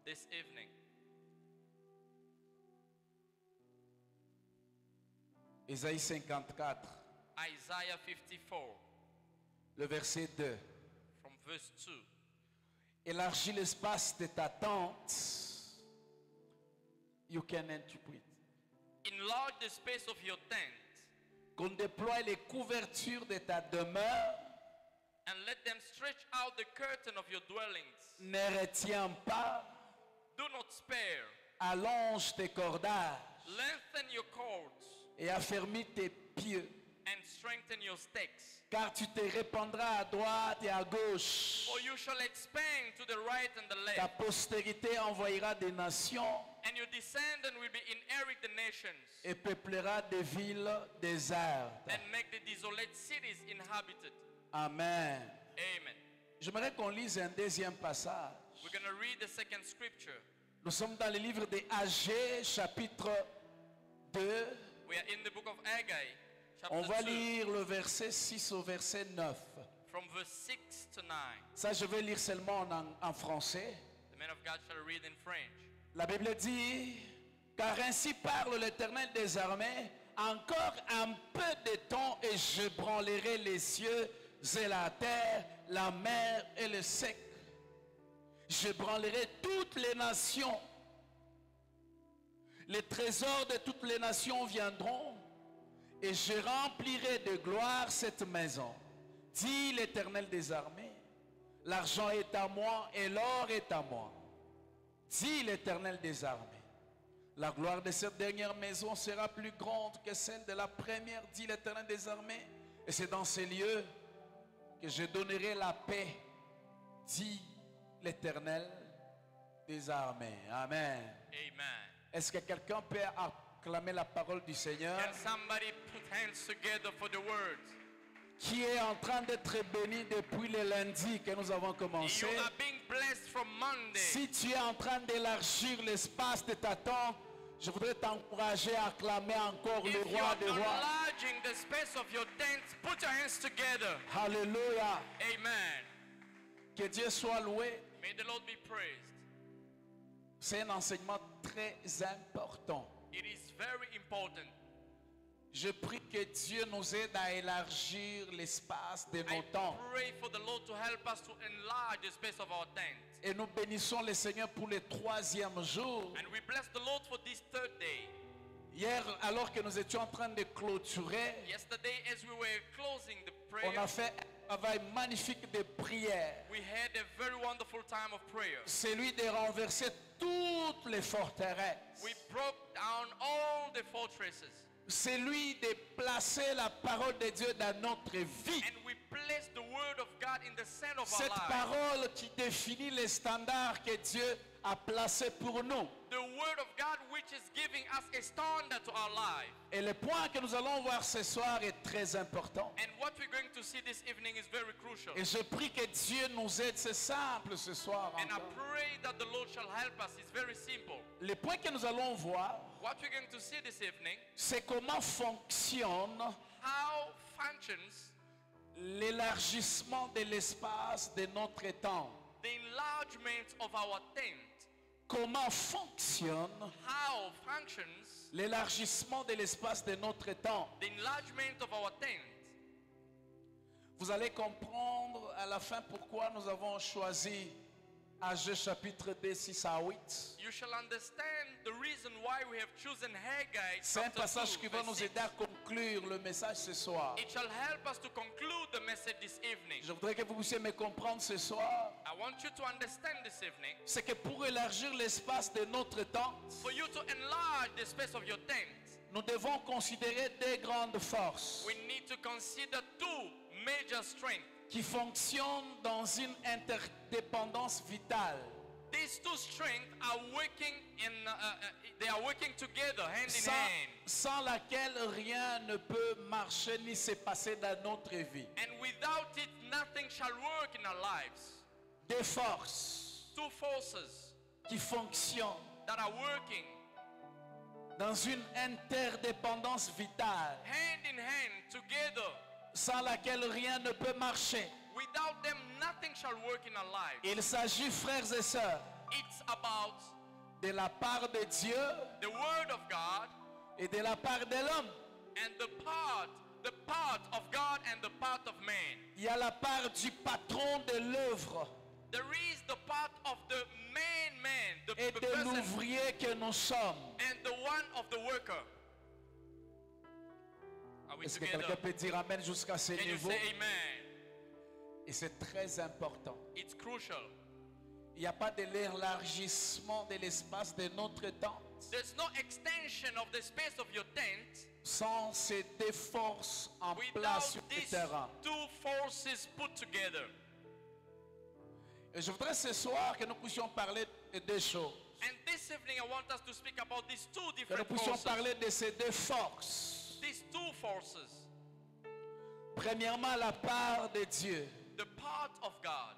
this evening. Ésaïe 54, Isaiah 54 le verset 2. from verse 2. Élargis l'espace de ta tente. You can interpret. Enlarge the space of your tent Qu'on déploie les couvertures de ta demeure. and let them stretch out the curtain of your dwellings. Ne retiens pas. Do not spare. Allonge tes cordages Lengthen your cords et affermis tes pieds. and strengthen your stakes. Car tu te répandras à droite et à gauche. For you shall expand to the right and the Ta left, postérité envahira des nations and your descendant will be inherit the nations et peuplera des villes désertes. and make the desolate cities inhabited. Amen. Amen. J'aimerais qu'on lise un deuxième passage. We're going to read the second scripture. Nous sommes dans le livre de Agée, chapitre 2. We are in the book of Haggai, On va chapter 2, lire le verset 6 au verset 9. from verse 6 to 9. Ça, je vais lire seulement en français. The man of God shall read in French. La Bible dit, car ainsi parle l'Éternel des armées, encore un peu de temps et je branlerai les cieux et la terre, la mer et le sec. Je branlerai toutes les nations. Les trésors de toutes les nations viendront et je remplirai de gloire cette maison. Dit l'Éternel des armées, l'argent est à moi et l'or est à moi. Dit l'Éternel des armées, la gloire de cette dernière maison sera plus grande que celle de la première, dit l'Éternel des armées. Et c'est dans ces lieux que je donnerai la paix, dit l'Éternel des armées. Amen. Amen. Est-ce que quelqu'un peut acclamer la parole du Seigneur Can somebody put hands together for the word? qui est en train d'être béni depuis le lundi que nous avons commencé? You are being blessed from Monday. Si tu es en train d'élargir l'espace de ta tente, je voudrais t'encourager à acclamer encore le If you roi are des rois. enlarging the space of your tent, put your hands together. Alléluia. Amen. Que Dieu soit loué. May the Lord be praised. C'est un enseignement très important. It is very important. Je prie que Dieu nous aide à élargir l'espace de I nos tentes. pray for the Lord to help us to enlarge the space of our tent. Et nous bénissons le Seigneur pour le troisième jour. And we bless the Lord for this third day. Hier, alors que nous étions en train de clôturer, Yesterday, as we were closing the on a prayer, fait un travail magnifique de prière. we had a very wonderful time of prayer. Celui de renverser toutes les forteresses. We broke down all the fortresses. Celui de placer la parole de Dieu dans notre vie. And we placed the word of God in the center of our Cette lives. parole qui définit les standards que Dieu a placés pour nous. The word of God which is giving us a standard to our life. Et le point que nous allons voir ce soir est très important. And what we're going to see this evening is very crucial. Et je prie que Dieu nous aide. C'est simple ce soir. And I encore. pray that the Lord shall help us. It's very simple. Le point que nous allons voir, What we're going to see this evening, c'est comment fonctionne how functions l'élargissement de l'espace de notre temps. the enlargement of our tent. Comment fonctionne How functions l'élargissement de l'espace de notre temps. the enlargement of our tent. Vous allez comprendre à la fin pourquoi nous avons choisi Agée chapitre 2, 6 à 8. You shall understand the reason why we have chosen Haggai. C'est un chapter passage 2, qui va verse nous 6. aider à conclure le message ce soir. It shall help us to conclude the message this evening. Je voudrais que vous puissiez me comprendre ce soir. I want you to understand this evening. C'est que pour élargir l'espace de notre temps, For you to enlarge the space of your tent, nous devons considérer deux grandes forces we need to consider two major strengths. qui fonctionnent dans une interdépendance vitale. These two strengths are working they are working together, hand in Sans, hand. sans laquelle rien ne peut marcher ni se passer dans notre vie. And without it, nothing shall work in our lives. Deux forces Two forces qui fonctionnent that are working dans une interdépendance vitale, hand in hand together. sans laquelle rien ne peut marcher. Without them, nothing shall work in our lives. Il s'agit, frères et sœurs, It's about de la part de Dieu the Word of God et de la part de l'homme. and the part of God and the part of man. Il y a la part du patron de l'œuvre There is the part of the man, the et de person, l'ouvrier que nous sommes. and the one of the worker. Are we Est-ce que together? quelqu'un peut dire Amen jusqu'à ce Can you niveau? say amen? Et c'est très important. It's crucial. Il n'y a pas de l'élargissement de l'espace de notre tente There's no extension of the space of your tent sans ces deux forces en place without sur le these terrain. two forces put together. Et je voudrais ce soir que nous puissions parler de deux choses. And this evening I want us to speak about these two Que nous different puissions forces. parler de ces deux forces. These two forces. Premièrement, la part de Dieu. The part of God.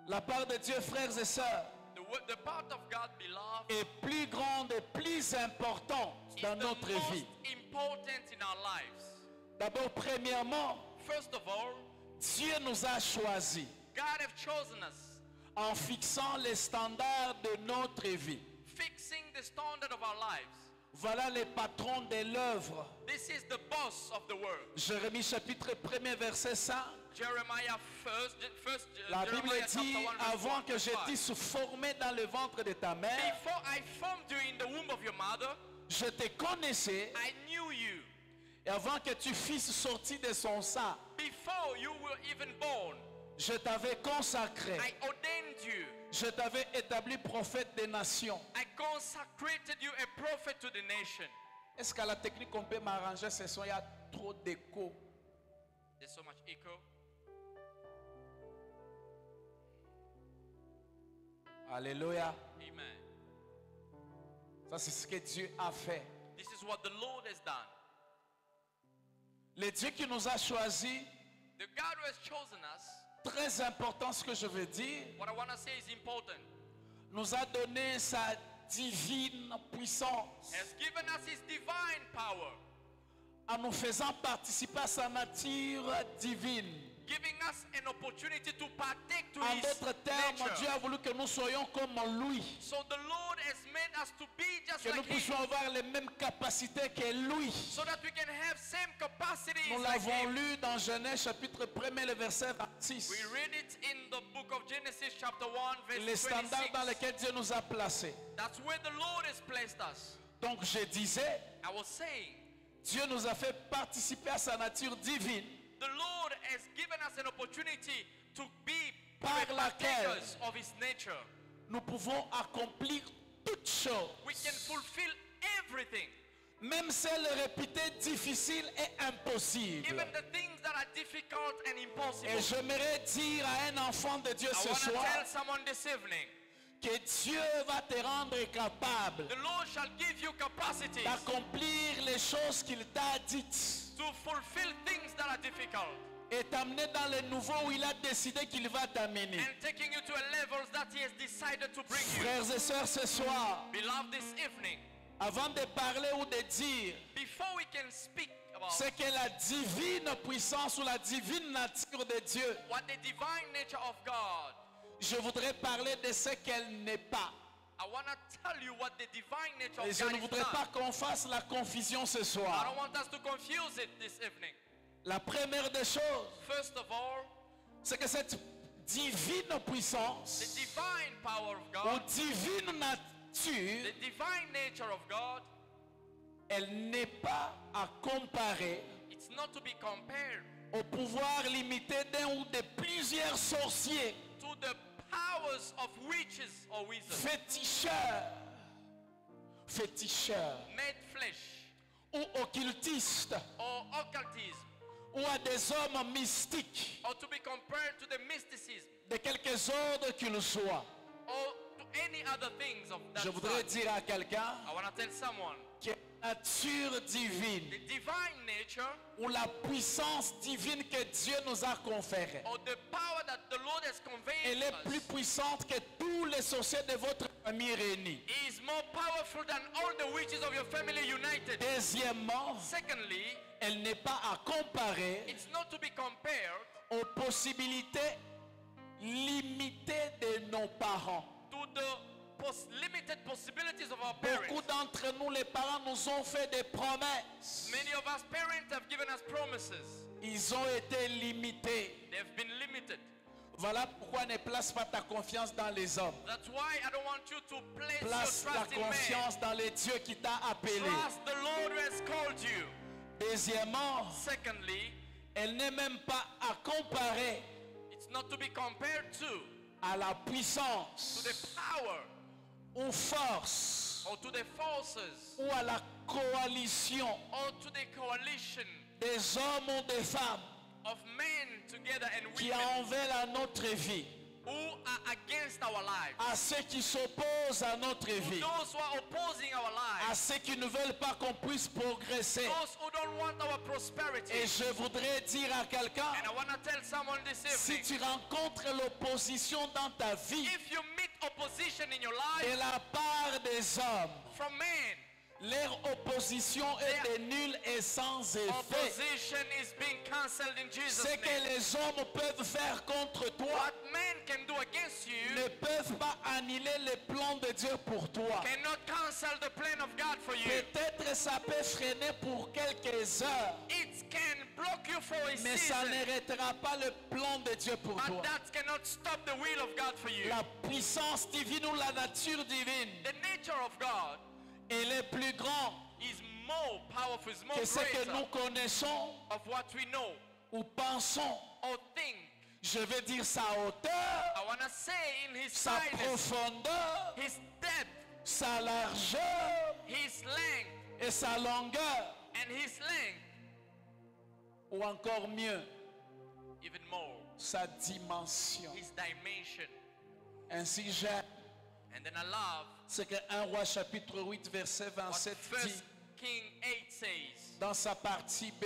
La part de Dieu, frères et sœurs, The part of God, beloved, est plus grande et plus importante is dans the notre most vie. important in our lives. D'abord, premièrement, First of all, Dieu nous a choisis God have chosen us, en fixant les standards de notre vie. fixing the standard of our lives. Voilà les patrons de l'œuvre. This is the boss of the world. Jérémie chapitre 1er verset 5. Jeremiah La Bible Jeremiah dit, chapter 1, verse avant 1 que to je 5. t'eusse formé dans le ventre de ta mère, Before I formed you in the womb of your mother, je te connaissais, I knew you. et avant que tu fisses sortir de son sang, Before you were even born, je t'avais consacré, I ordained you. je t'avais établi prophète des nations. I consecrated you a prophet to the nation. Est-ce qu'à la technique on peut m'arranger ce soir? Il y a trop d'écho. There's so much echo. Alléluia. Amen. Ça c'est ce que Dieu a fait. This is what the Lord has done. Le Dieu qui nous a choisis, The God who has chosen us, très important ce que je veux dire, what I want to say is important, nous a donné sa divine puissance has given us his divine power, en nous faisant participer à sa nature divine. giving us an opportunity to partake to En his d'autres termes, nature. Dieu a voulu que nous soyons comme lui, So the Lord has made us to be just que nous like him, puissions avoir les mêmes capacités que lui. so that we can have same capacities Nous like l'avons him. lu dans Genèse chapitre 1er, le verset 26. We read it in the book of Genesis chapter 1 Les verse standards dans 26. lesquels Dieu nous a placés. That's where the Lord has placed us. Donc je disais, I was saying, Dieu nous a fait participer à sa nature divine the Lord has given us an opportunity to be par laquelle partakers of his nature. nous pouvons accomplir toutes choses, We can fulfill everything, même celles réputées difficiles et impossibles. even the things that are difficult and impossible. Et j'aimerais dire à un enfant de Dieu I ce want to soir tell someone this evening, que Dieu va te rendre capable the Lord shall give you capacities d'accomplir les choses qu'il t'a dites to fulfill things that are difficult et t'amener dans le nouveau où il a décidé qu'il va t'amener. and taking you to a levels that he has decided to bring you. Frères et sœurs, ce soir, Beloved, this evening, avant de parler ou de dire before we can speak about ce que la divine puissance ou la divine nature de Dieu, what the divine nature of God, je voudrais parler de ce qu'elle n'est pas. I want to tell you what the divine nature Et of je God ne is voudrais not. pas qu'on fasse la confusion ce I soir. don't want us to confuse it this evening. La première des choses, First of all, c'est que cette divine the puissance divine power of ou God, divine the nature, divine nature of God, elle n'est pas à comparer it's not to be compared au pouvoir limité d'un ou de plusieurs sorciers, to the powers of witches or wizards, féticheurs made flesh, ou occultistes or occultism, ou à des hommes mystiques or to be compared to the mysticism, de quelques ordres qu'ils soient. or to any other things of that Je voudrais sort. dire à quelqu'un I want to tell someone, que la nature divine the divine nature ou la puissance divine que Dieu nous a conférée, or the power that the Lord has conveyed elle est to plus us puissante que tous les sorciers de votre famille réunis. is more powerful than all the witches of your family united. Deuxièmement, Secondly, elle n'est pas à comparer it's not to be compared aux possibilités limitées de nos parents. to the limited possibilities of our parents. Beaucoup d'entre nous, les parents, nous ont fait des promesses. Many of us parents have given us promises. Ils ont été limités. They have been limited. Voilà pourquoi ne place pas ta confiance dans les hommes. That's why I don't want you to place Place your la trust in man. confiance dans le Dieu qui t'a appelé. Trust the Lord who has called you. Deuxièmement, Secondly, elle n'est même pas à comparer it's not to be compared to à la the puissance power ou force or to the forces ou à la coalition or to the coalition des hommes ou des femmes of men together and qui women en veulent à notre vie, who are against our lives. à ceux qui s'opposent à notre vie, Those who are opposing our à lives. ceux qui ne veulent pas qu'on puisse progresser. Those who don't want our prosperity. Et je voudrais dire à quelqu'un, And I want to tell someone this si evening, tu rencontres l'opposition dans ta vie if you meet opposition in your de life la part des hommes, from men, leur opposition est de nulle et sans effet. opposition is being cancelled in Jesus' Ce que name. les hommes peuvent faire contre toi What men can do against you ne peuvent pas annuler les plans de Dieu pour toi. cannot cancel the plan of God for you. Peut-être ça peut freiner pour quelques heures, It can block you for a mais ça season, n'arrêtera pas le plan de Dieu pour but toi. that cannot stop the will of God for you. La puissance divine ou la nature divine, The nature of God elle est plus grande is more powerful, is more que ce que greater nous connaissons of what we know ou pensons. or think. Je veux dire sa hauteur, I want to say in his sa kindness, profondeur, his depth, sa largeur his length, et sa longueur, and his length, ou encore mieux, even more, sa dimension. his dimension. Ainsi j'aime And then I love ce que 1 Roi chapitre 8 verset what 27 dit 1 King 8 says dans sa partie B.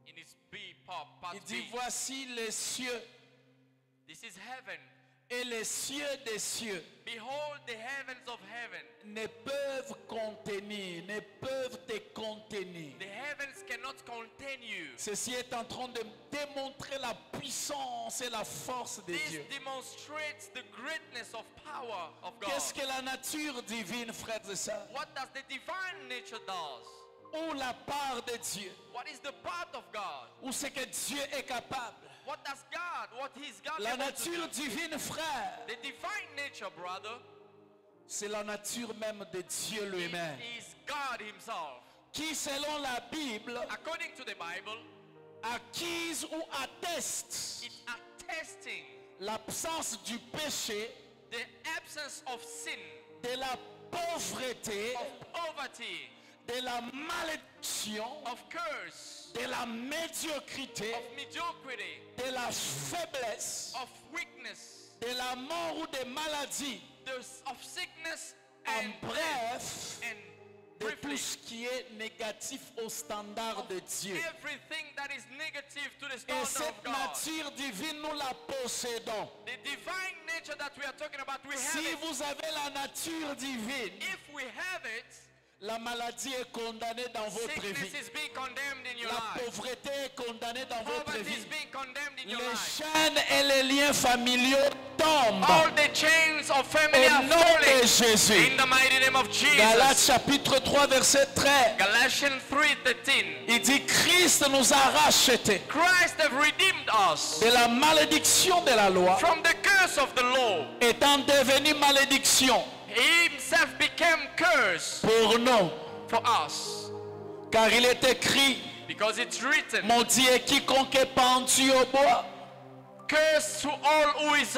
in his B part Il B. dit, voici les cieux This is heaven. et les cieux des cieux Behold the heavens of heaven. ne peuvent contenir, ne peuvent te contenir. The heavens cannot contain you. Ceci est en train de démontrer la puissance et la force de This Dieu. demonstrates the greatness of power of God. Qu'est-ce que la nature divine, frères et sœurs, What does the divine nature does? ou la part de Dieu, What is the part of God? ou ce que Dieu est capable? What does God, what is God La able to do? nature divine, frère, The divine nature, brother, c'est la nature même de Dieu lui-même, it is God himself. qui selon la Bible According to the Bible, acquise ou atteste it's attesting l'absence du péché, the absence of sin, de la pauvreté, of poverty, de la malédiction, of curse, de la médiocrité, of mediocrity, de la faiblesse, of weakness, de la mort ou des maladies, of sickness en and bref, and de tout briefly, ce qui est négatif au standard de Dieu. everything that is negative to the Et standard cette of God. nature divine, nous la possédons. The divine nature that we are talking about, we have Si it. vous avez la nature divine, If we have it, la maladie est condamnée dans votre sickness vie. is being condemned in your La life. pauvreté est condamnée dans votre Poverty is vie. being condemned in your Les life. chaînes et les liens familiaux tombent. All the chains of family Au are nom de falling Jésus. in the mighty name of Galates Jesus. chapitre 3 verset 13. Galatians 3:13. Il dit Christ nous a rachetés Christ have redeemed us de la malédiction de la loi, from the curse of the law. étant devenu malédiction He himself became curse pour nous. for us. Car il est écrit, Because it's written, maudit est quiconque est pendu au bois, curse to all who is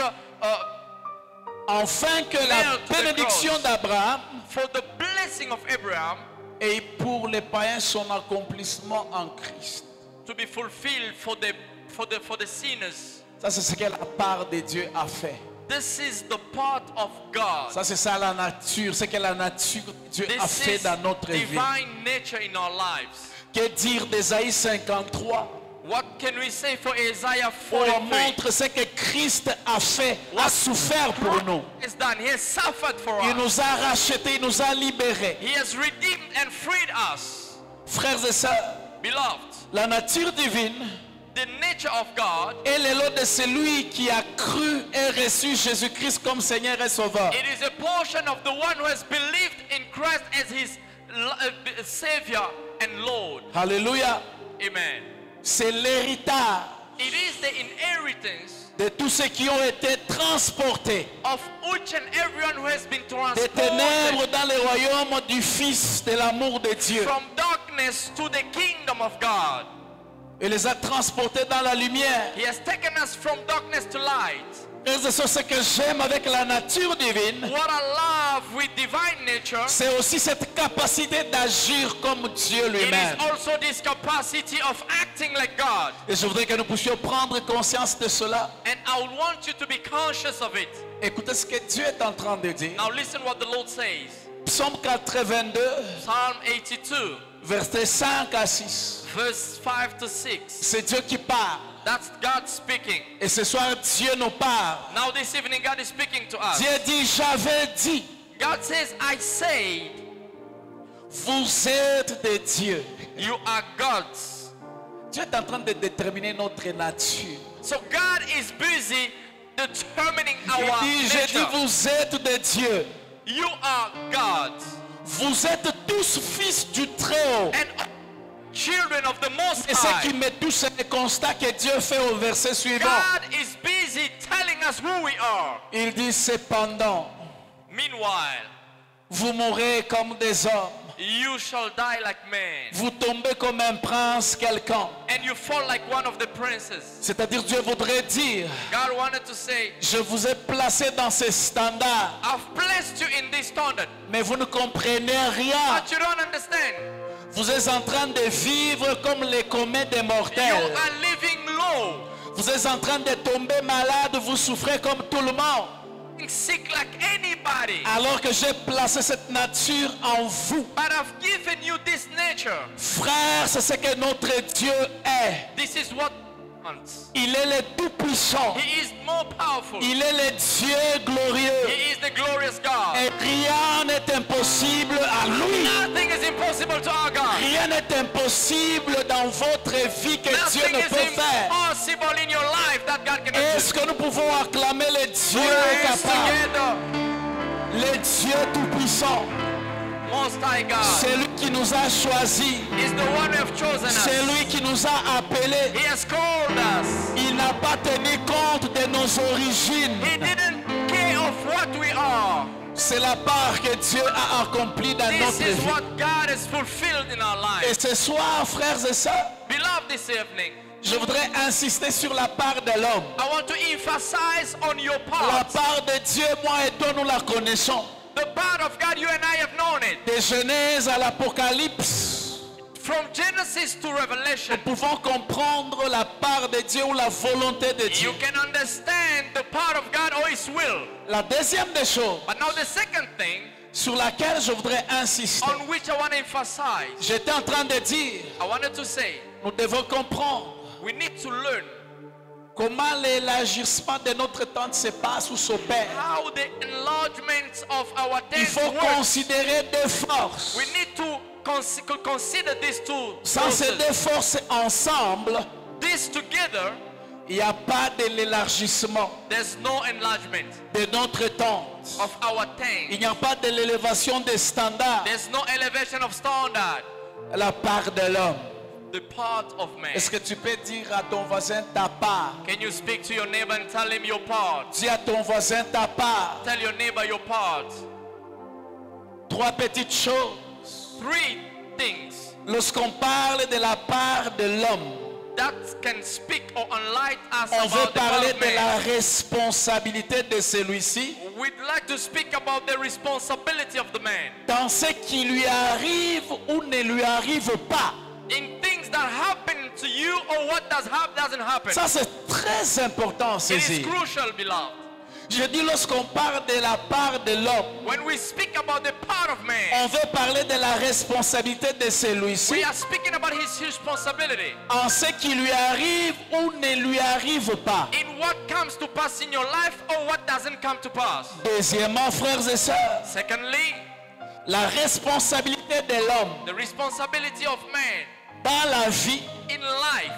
afin que la Nailed to the bénédiction cross. d'Abraham for the blessing of Abraham et pour les païens son accomplissement en Christ. to be fulfilled for the sinners. Ça, c'est ce que la part de Dieu a fait. This is the part of God. Ça, c'est ça la nature. C'est que la nature de Dieu a This fait is dans notre vie. divine nature in our lives. Que dire d'Ésaïe 53? What can we say for Isaiah On 43? montre ce que Christ a fait, a souffert pour nous. It's done. He has suffered for Il us. nous a rachetés, il nous a libérés. He has redeemed and freed us. Frères et sœurs, Beloved, la nature divine the nature of God. est le lot de celui qui a cru et reçu Jésus-Christ comme Seigneur et Sauveur. It is a portion of the one who has believed in Christ as his Savior and Lord. Alléluia. Amen. C'est l'héritage It is the inheritance de tous ceux qui ont été transportés of each and everyone who has been des ténèbres transported dans le royaume du Fils de l'amour de Dieu. from darkness to the kingdom of God. Il les a transportés dans la lumière. He has taken us from darkness to light. Et c'est ce que j'aime avec la nature divine. What I love with divine nature, C'est aussi cette capacité d'agir comme Dieu it lui-même. is also this capacity of acting like God. Et je voudrais que nous puissions prendre conscience de cela. And I would want you to be conscious of it. Écoutez ce que Dieu est en train de dire. Now listen what the Lord says. Psaume 82, Psalm 82, versets 5 à 6. verse 5 to 6. C'est Dieu qui parle. That's God speaking. Et ce soir, Dieu nous parle. Now this evening, God is speaking to us. Dieu dit, j'avais dit, God says, I said, vous êtes des dieux. you are gods. Dieu est en train de déterminer notre nature. So God is busy determining Il our dit, j'ai dit, nature. vous êtes des dieux. You are gods. Vous êtes tous fils du Très-Haut. And children of the Most Et ce qui High. me touche, c'est le constat que Dieu fait au verset suivant. God is busy telling us who we are. Il dit, cependant, Meanwhile, vous mourrez comme des hommes. you shall die like men. Vous tombez comme un prince quelqu'un. And you fall like one of the princes. C'est-à-dire, Dieu voudrait dire, God wanted to say, je vous ai placé dans ces standards, I've placed you in this standard. mais vous ne comprenez rien. But you don't understand. Vous êtes en train de vivre comme les communs des You mortels. are living low. Vous êtes en train de tomber malade, vous souffrez comme tout le monde. Sick like anybody. Alors que j'ai placé cette nature en vous. But I've given you this nature. Frère, c'est ce que notre Dieu est. This is what he wants. Il est le tout-puissant. He is more powerful. Il est le Dieu glorieux. He is the glorious God. Et rien n'est impossible à lui. Nothing is impossible to our God. Rien n'est impossible dans votre vie que Dieu Nothing ne is peut faire. impossible in your life that God cannot do. Est-ce que nous pouvons acclamer le Dieu Put our hands capable, together. le Dieu tout-puissant, Most High God celui qui nous a choisis, is the one who have chosen us. celui qui nous a appelés. He has called us. Il n'a pas tenu compte de nos origines. He didn't care of what we are. C'est la part que Dieu a accomplie dans This notre is vie. what God has fulfilled in our Et lives. ce soir, frères et sœurs, Beloved, this evening, je voudrais insister sur la part de l'homme. I want to emphasize on your La part. part de Dieu, moi et toi, nous la connaissons. The part of God, you and I have known it. De Genèse à l'Apocalypse, From Genesis to Revelation, nous pouvons comprendre la part de Dieu ou la volonté de Dieu. you can understand the part of God or His will. La deuxième des choses But now the second thing sur laquelle je voudrais insister, on which I want to emphasize, j'étais en train de dire, I wanted to say, nous devons comprendre we need to learn comment l'élargissement de notre tente se passe ou s'opère. how the enlargement of our Il tent faut works. considérer deux forces. We need to consider these two Sans ces forces. deux forces ensemble, These together, il n'y a pas de l'élargissement there's no enlargement de notre tente. of our Il tent. n'y a pas de l'élévation des standards. There's no elevation of standard. La part de l'homme. The part of man. Est-ce que tu peux dire à ton voisin ta part? Can you speak to your neighbor and tell him your part? Dis à ton voisin ta part. Tell your neighbor your part. Trois petites choses. Three things Lorsqu'on parle de la part de l'homme, that can speak or enlighten us on veut about the part parler of de la man. responsabilité de celui-ci We'd like to speak about the responsibility of the man dans ce qui lui arrive ou ne lui arrive pas. in things that happen to you or what doesn't happen. Ça, c'est très important à It is saisir. crucial, beloved. Je dis, lorsqu'on parle de la part de l'homme, When we speak about the part of man, on veut parler de la responsabilité de celui-ci we are speaking about his responsibility en ce qui lui arrive ou ne lui arrive pas. in what comes to pass in your life or what doesn't come to pass. Deuxièmement, frères et sœurs, Secondly, la responsabilité de l'homme the responsibility of man dans la vie in life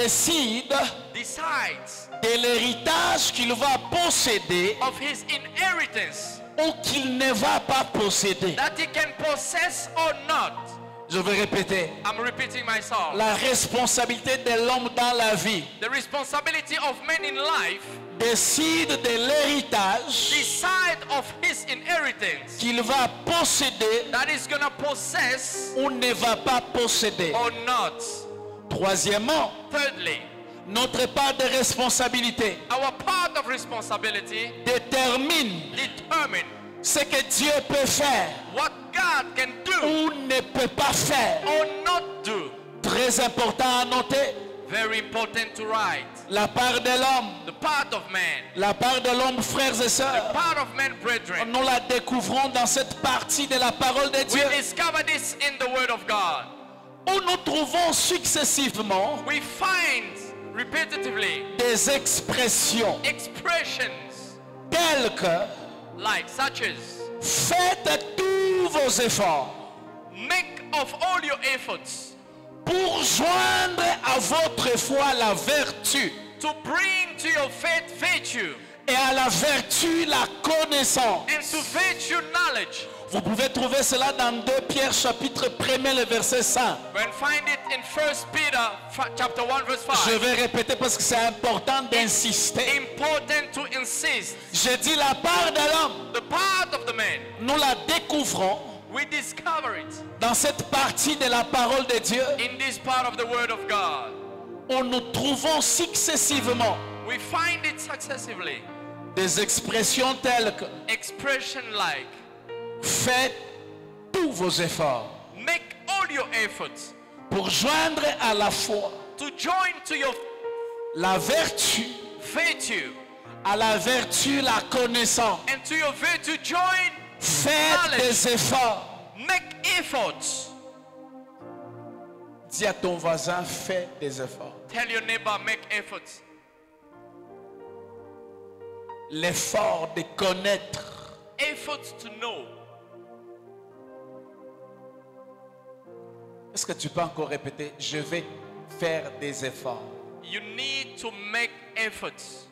décide decides de l'héritage qu'il va posséder of his inheritance ou qu'il ne va pas posséder. that he can possess or not. Je vais répéter. I'm repeating myself. La responsabilité de l'homme dans la vie The responsibility of men in life décide de l'héritage decide of his inheritance qu'il va posséder that he's gonna possess ou ne va pas posséder. or not. Troisièmement, Thirdly, notre part de responsabilité our part of responsibility détermine determine ce que Dieu peut faire what God can do ou ne peut pas faire. or not do. Très important à noter, Very important to write. la part de l'homme, The part of man, la part de l'homme, frères et sœurs, part of man, brethren. nous la découvrons dans cette partie de la parole de We Dieu discover this in the Word of God. où nous trouvons successivement We find repetitively des expressions expressions telles que like such as faites tous vos efforts make of all your efforts pour joindre à votre foi la vertu to bring to your faith virtue et à la vertu la connaissance. and to virtue knowledge. Vous pouvez trouver cela dans 2 Pierre chapitre 1er le verset 5. When find it in 1 Peter chapter 1 verse Je 5. vais répéter parce que c'est important d'insister. Important to insist. Je dis la part de l'homme, The part of the man, nous la découvrons we discover it dans cette partie de la parole de Dieu in this part of the Word of God. où nous trouvons successivement We find it successively. des expressions telles que Expression like faites tous vos efforts make all your efforts pour joindre à la foi to join to your la vertu, virtue à la vertu la connaissance. and to your virtue join Faites knowledge. des efforts. Make efforts. Dis à ton voisin, fais des efforts. Tell your neighbor, make efforts. L'effort de connaître. Efforts to know. Est-ce que tu peux encore répéter? Je vais faire des efforts. You need to make efforts.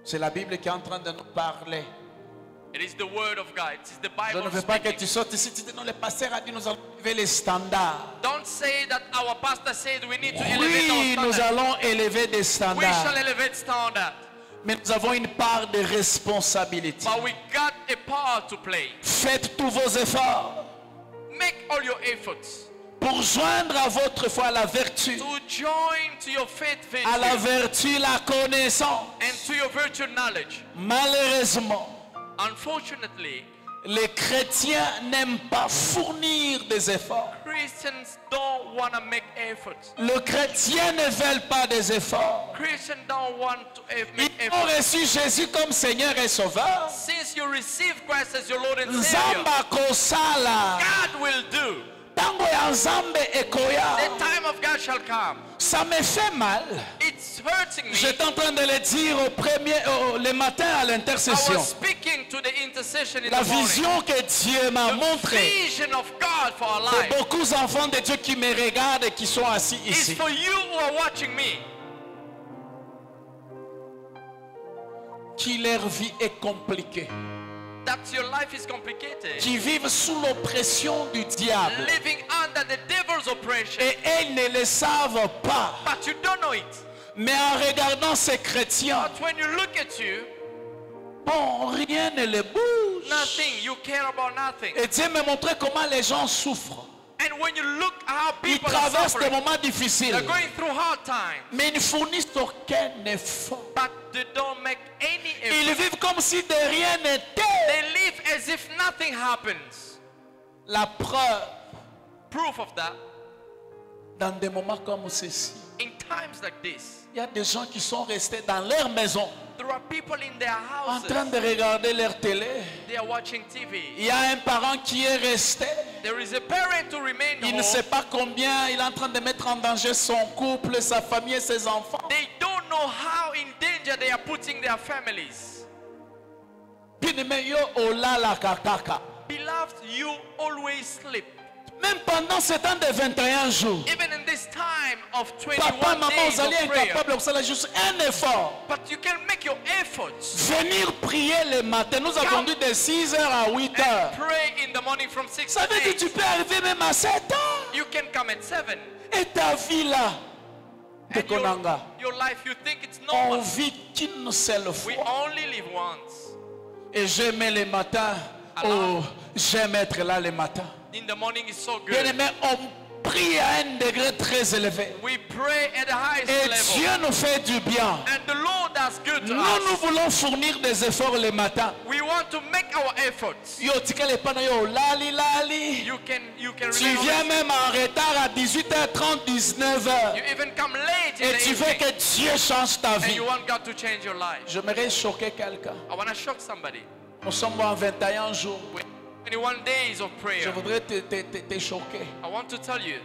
C'est la Bible qui est en train de nous parler. It is the word of God. It is the Je ne Bible veux pas que speaking. tu sortes ici. Tu dis non, le pasteur a dit nous allons élever les standards. Don't say that our pastor said we need to elevate Oui, our nous standard. allons élever des We shall standards. elevate standard. Mais nous avons une part de responsabilité. But we got a part to play. Faites tous vos efforts Make all your efforts pour joindre à votre foi la vertu, to join to your faith à la virtue vertu la connaissance. and to your virtue knowledge. Malheureusement, Unfortunately, les chrétiens n'aiment pas fournir des efforts. Christians don't want to make efforts. Les chrétiens ne veulent pas des efforts. Christians don't want to make Ils ont efforts. reçu Jésus comme Seigneur et Sauveur. Since you receive Christ as your Lord and Savior, Nzamba kosala. God will do. Tango ya Nzambe ekoya. The time of God shall come. Ça me fait mal. It's hurting me. J'étais en train de le dire le matin à I l'intercession. was speaking to the intercession in La the morning. vision que Dieu m'a The montrée. vision of God for our Pour life beaucoup d'enfants de Dieu qui me regardent et qui sont assis is ici. for you who are watching me. Qui leur vie est compliquée. That your life is complicated. Qui vivent sous l'oppression du diable. Living under the devil's oppression. Et elles ne le savent pas. But you don't know it. Mais en regardant ces chrétiens, But when you look at you, bon, rien ne les bouge. nothing. You care about nothing. Et Dieu me montrait comment les gens souffrent. And when you look how Ils people are traversent des suffering, moments difficiles. they're going through hard times, Mais ils ne fournissent aucun effort. but they don't make any Ils effort. vivent comme si de rien n'était. They live as if nothing happens. La preuve, Proof of that, dans des moments comme ceci, in times like this, il y a des gens qui sont restés dans leur maison there are people in their en train houses. de regarder leur télé. They are watching TV. Il y a un parent qui est resté. There is a parent to remain Il ne home. sait pas combien il est en train de mettre en danger son couple, sa famille et ses enfants. They don't know how in danger they are putting their families. Bien-aimé, yo, ola la kakaka. Beloved, you always sleep. Même pendant ce temps de 21 jours, Even in this time of papa, 21 maman, days vous of allez prayer, incapable de faire juste un effort. but you can make your efforts Venir prier le matin. Nous avons dit de 6h à 8h. and pray in the morning from 6 Ça to veut dire 8. que tu peux arriver même à 7 ans. You can come at 7. Et ta vie là, de And your, Konanga, your life, you think it's on normal. vit qu'une seule We fois. only live once. Et j'aime les matins. Oh, j'aime être là le matin. In the morning is so Bien good. aimé, on prie à un degré très élevé. We pray at the highest Et level. Dieu nous fait du bien. And the Lord does good to Nous, us. nous voulons fournir des efforts le matin. We want to make our efforts. Yo, tika le pana yo, lali, lali. You can Tu rely viens on même en retard à 18h30, 19h. You even come late in Et the tu veux evening. que Dieu change ta And vie. you want God to change your life. J'aimerais choquer quelqu'un. I want to shock somebody. Nous sommes en 21 jours. 21 days of Je prayer. voudrais te choquer. I want to tell you,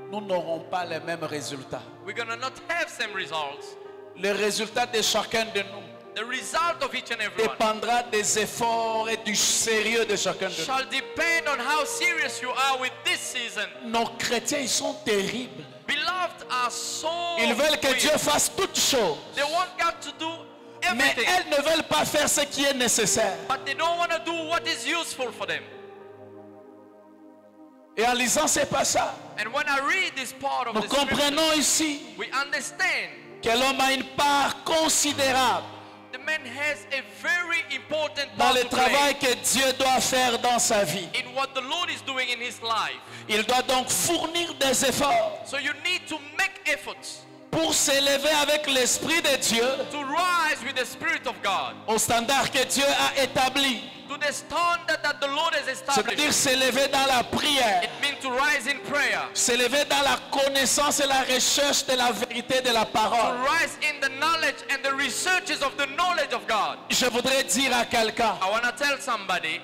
Nous n'aurons pas les mêmes résultats. we're going to not have same results. Le résultat de chacun de nous The result of each and every one dépendra des efforts et du sérieux de chacun de nous. shall depend on how serious you are with this season. Nos chrétiens, ils sont terribles. Beloved are so Ils veulent que weak. Dieu fasse toutes choses. They want God to do Mais everything, elles ne veulent pas faire ce qui est nécessaire. but they don't want to do what is useful for them. Et en lisant ces passages, And when I read this part of nous the scripture, comprenons ici we understand que l'homme a une part considérable the man has a very important dans part le to play travail que Dieu doit faire dans sa vie. in what the Lord is doing in his life. Il doit donc fournir des efforts So you need to make efforts pour s'élever avec l'Esprit de Dieu to rise with the Spirit of God, au standard que Dieu a établi. to the standard that the Lord has C'est-à-dire established. s'élever dans la prière, It means to rise in prayer, s'élever dans la connaissance et la recherche de la vérité de la to parole. rise in the knowledge and the researches of the knowledge of God. Je voudrais dire à quelqu'un, I want to tell somebody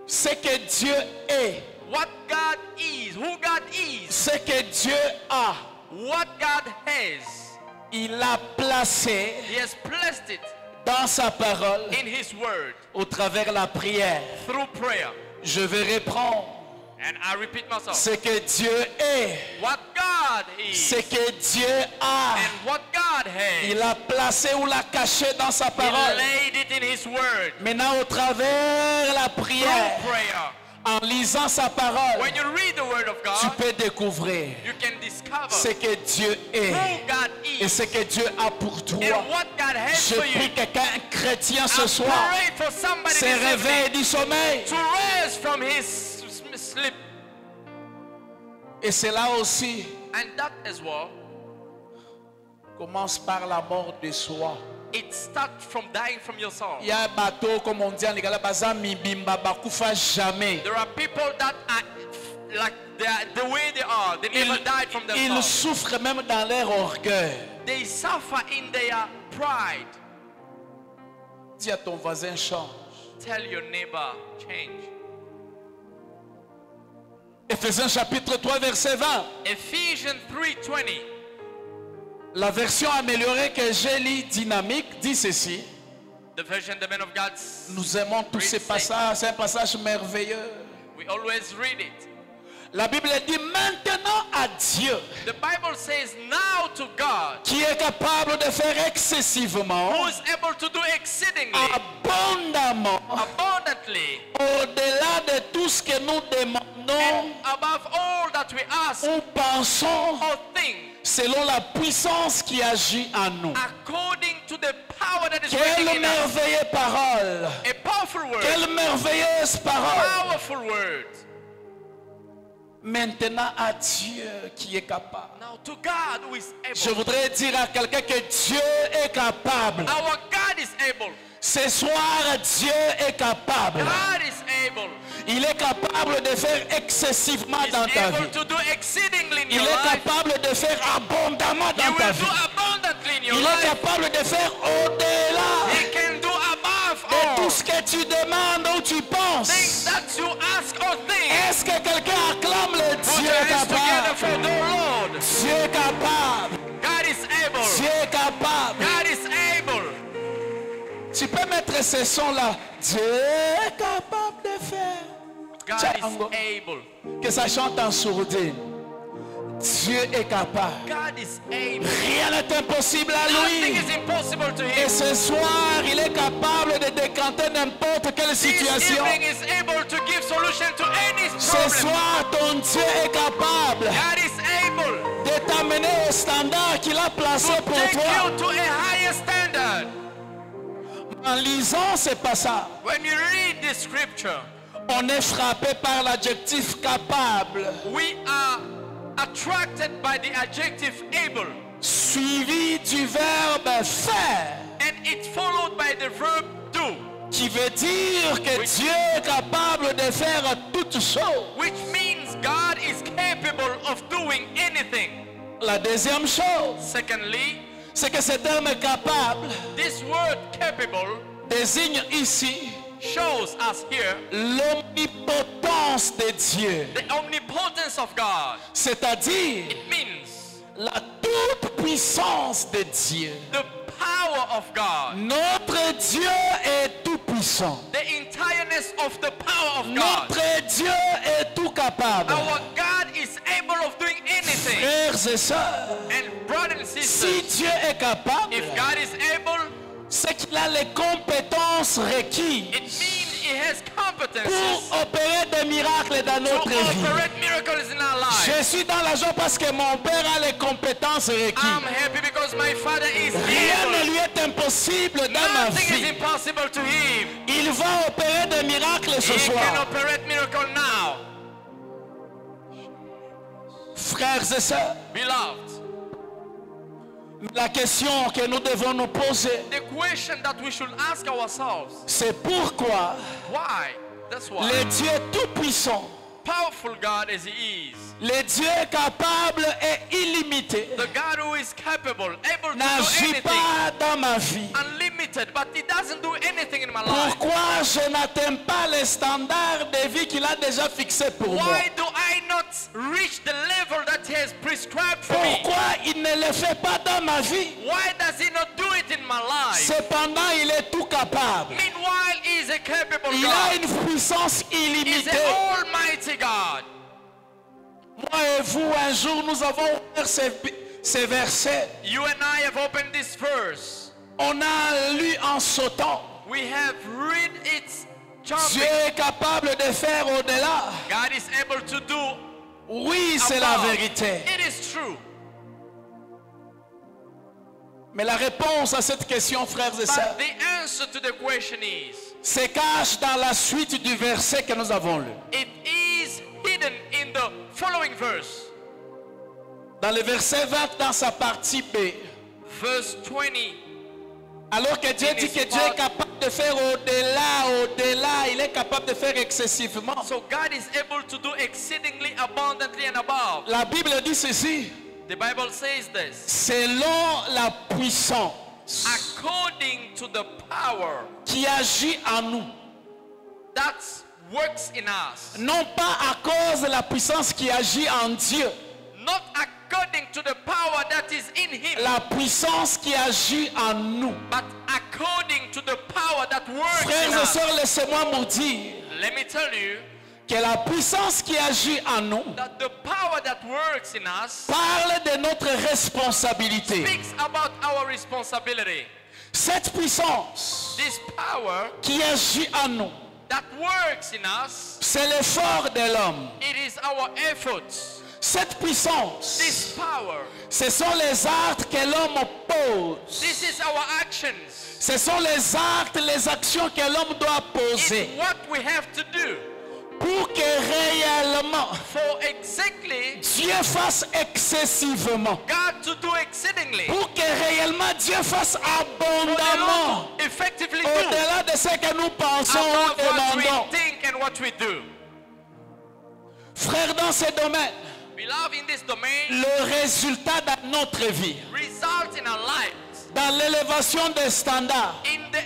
ce que Dieu est, what God is, who God is, ce que Dieu a, what God has. il a placé He has placed it dans sa parole in His Word au travers la prière. through prayer. Je vais reprendre And I repeat myself. ce que Dieu est, What God ce is que Dieu a. and what God has. Il a placé ou l'a caché dans sa He parole. laid it in His Word Maintenant, au travers la through prière, prayer. en lisant sa parole, When you read the Word of tu God, peux découvrir you can discover ce que Dieu est who God et is ce que Dieu a pour toi. and what God has Je for you. prie que qu'un chrétien ce I soir pray for somebody se this réveille evening du sommeil. to rise from his sleep. Et cela aussi And that as well, commence par la mort de soi. it starts from dying from yourself. Il y a un bateau, comme on dit en lingala, baza mibimba bakufa jamais. There are people that are like they are, the way they are. They never died from Ils themselves. souffrent même dans leur orgueil. They suffer in their pride. Dis à ton voisin, change. Tell your neighbor, change. Éphésiens chapitre 3, verset 20. Ephesians 3:20. La version améliorée que j'ai lu, dynamique, dit ceci. The version the man of God. Nous aimons tous ces passages, c'est un passage merveilleux. We always read it. La Bible dit maintenant à Dieu, The Bible says now to God, qui est capable de faire excessivement, who is able to do exceedingly, abondamment, abundantly, au-delà de tout ce que nous demandons and above all that we ask ou pensons, or think, selon la puissance qui agit en nous. according to the power that is Quelle working in us. merveilleuse parole! A powerful word. Quelle merveilleuse parole! Powerful word. Maintenant à Dieu qui est capable. Now to God who is Je able. voudrais dire à quelqu'un que Dieu est capable. Our God is able. Ce soir, Dieu est capable. God is able. Il est capable de faire excessivement He's dans ta able vie. to do exceedingly in Il your est life. capable de faire abondamment He dans ta will vie. do abundantly in your Il est life. capable de faire au-delà He can do above de tout all ce que tu demandes ou tu things penses. that you ask or think. Est-ce que quelqu'un acclame le Put Dieu your hands together capable? for the Lord. Dieu est capable. God is able. Dieu est capable. God is able. Tu peux mettre ce son là. Dieu est capable de faire. God Chango. is able. Que ça chante en sourdine. Dieu est capable. God is able. Rien n'est impossible à Nothing lui. is impossible to Et him. ce soir, il est capable de décanter n'importe quelle This situation. evening is able to give solution to any Ce problem. soir, ton Dieu est capable God is able de t'amener au standard qu'il a placé to pour take toi. you to a higher standard. En lisant ces passages, When you read this scripture, on est frappé par l'adjectif capable, we are attracted by the adjective able, suivi du verbe faire, and it's followed by the verb do, qui veut dire que Oui. Dieu est capable de faire toutes choses. which means God is capable of doing anything. La deuxième chose, Secondly, c'est que ce terme capable this word capable désigne ici shows us here l'omnipotence de Dieu, the omnipotence of God. c'est-à-dire It means la toute-puissance de Dieu. the power of God, Notre Dieu est tout-puissant. the entireness of the power of God. Notre Dieu est tout capable. Our God is able of doing anything. Frères et sœurs, And brothers and si sisters, Dieu est capable, if God is able, c'est qu'il a les compétences it requises means He has competences pour opérer des miracles dans to notre vie. operate miracles in our Je lives. suis dans la joie parce que mon Père a les compétences I'm requises. happy because my Father is Rien ne able. lui est impossible dans ma Nothing is vie. impossible to Him. Il va opérer des miracles ce He can soir. operate miracle now. Frères et sœurs, Beloved, la question que nous devons nous poser, the question that we should ask ourselves, c'est pourquoi why? That's why. le Dieu tout-puissant, Powerful God as He is, le Dieu capable et illimité, the God who is capable, able to do n'agit anything, pas dans ma vie. unlimited, but He doesn't do anything in my life. Pourquoi je n'atteins pas les standards de vie qu'il a déjà fixés pour moi? Why do I not reach the level that He has prescribed for me? Pourquoi il ne le fait pas dans ma vie? Why does He not do it in my life? Cependant, il est tout capable. Meanwhile, He is a capable Il a God. une puissance He is illimitée. an almighty God. Moi et vous, un jour, nous avons ouvert ces versets. You and I have opened this verse. On a lu en sautant. We have read it Dieu jumping. est capable de faire au-delà. God is able to do Oui, c'est la above. vérité. It is true. Mais la réponse à cette question, frères et sœurs, But the answer to the question is, se cache dans la suite du verset que nous avons lu. it is hidden in the following verse. Dans le verset 20, dans sa partie B. Verse 20. Alors que Dieu dit que Dieu est capable de faire au-delà, il est capable de faire excessivement. So God is able to do exceedingly abundantly and above. La Bible dit ceci, The Bible says this. selon la puissance According to the power qui agit en nous. that works in us. Non pas à cause de la puissance qui agit en Dieu, Not according to the power that is in Him, la puissance qui agit en nous. but according to the power that works in Frères et us. sœurs, laissez-moi vous dire Let me tell you que la puissance qui agit en nous that the power that works in us parle de notre responsabilité. speaks about our responsibility. Cette puissance This power qui agit en nous, that works in us, c'est l'effort de l'homme. it is our efforts. Cette puissance, This power, ce sont les actes que l'homme pose. this is our actions. Ce sont les actes, les actions que l'homme doit It's poser what we have to do pour que réellement for exactly Dieu fasse excessivement. God to do exceedingly. Pour que réellement Dieu fasse For the abondamment. Lord to effectively do Au-delà de ce que nous pensons ou above what demandons. we think and what we do. Frères, dans ce domaine, Beloved, in this domain, le résultat dans notre vie, results in our lives, dans l'élévation des standards, in the